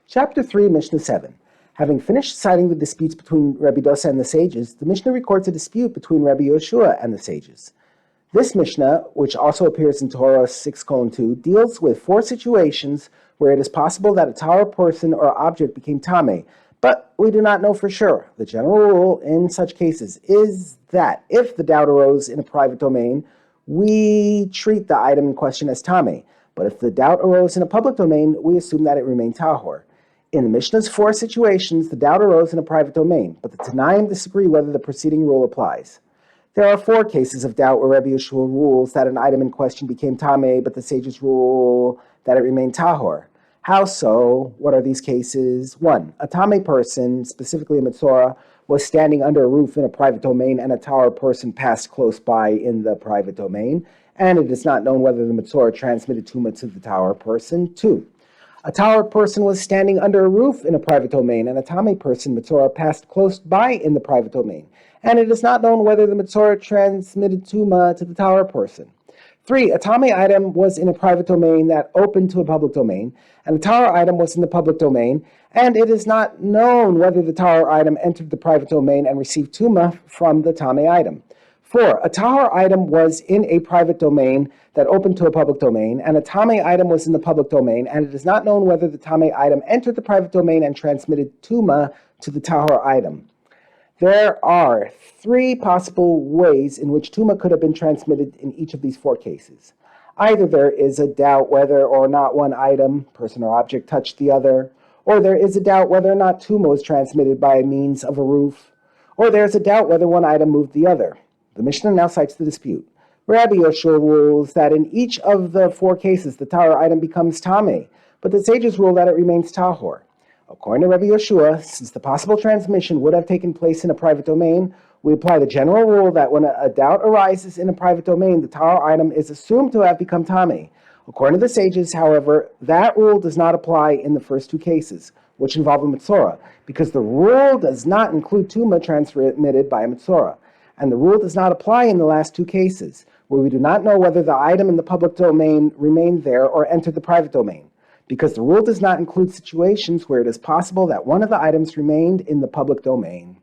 Chapter 3, Mishnah 7. Having finished citing the disputes between Rabbi Dosa and the sages, the Mishnah records a dispute between Rabbi Yoshua and the sages. This Mishnah, which also appears in Torah 6:2, deals with 4 situations where it is possible that a Torah person or object became Tameh, but we do not know for sure. The general rule in such cases is that if the doubt arose in a private domain, we treat the item in question as Tameh, but if the doubt arose in a public domain, we assume that it remained Tahor. In the Mishnah's 4 situations, the doubt arose in a private domain, but the Tanaim disagree whether the preceding rule applies. There are 4 cases of doubt where Rabbi Yeshua rules that an item in question became Tameh, but the sages rule that it remained Tahor. How so? What are these cases? 1. A Tameh person, specifically a Mitzorah, was standing under a roof in a private domain, and a Tahor person passed close by in the private domain, and it is not known whether the Mitzorah transmitted Tumah to the Tahor person. 2. A Tahor person was standing under a roof in a private domain, and a Tameh person, Mitzorah, passed close by in the private domain, and it is not known whether the Mitzorah transmitted Tumah to the Tahor person. 3. A Tameh item was in a private domain that opened to a public domain, and a Tahor item was in the public domain, and it is not known whether the Tahor item entered the private domain and received Tumah from the Tameh item. 4. A Tahor item was in a private domain that opened to a public domain, and a Tameh item was in the public domain, and it is not known whether the Tameh item entered the private domain and transmitted Tumah to the Tahor item. There are 3 possible ways in which Tumah could have been transmitted in each of these 4 cases. Either there is a doubt whether or not one item, person or object, touched the other, or there is a doubt whether or not Tumah was transmitted by means of a roof, or there is a doubt whether one item moved the other. The Mishnah now cites the dispute. Rabbi Yoshua rules that in each of the 4 cases the Tahor item becomes Tameh, but the sages rule that it remains Tahor. According to Rabbi Yoshua, since the possible transmission would have taken place in a private domain, we apply the general rule that when a doubt arises in a private domain, the Tahor item is assumed to have become Tameh. According to the sages, however, that rule does not apply in the first 2 cases, which involve a Mitzorah, because the rule does not include Tumah transmitted by a Mitzorah. And the rule does not apply in the last 2 cases, where we do not know whether the item in the public domain remained there or entered the private domain, because the rule does not include situations where it is possible that one of the items remained in the public domain.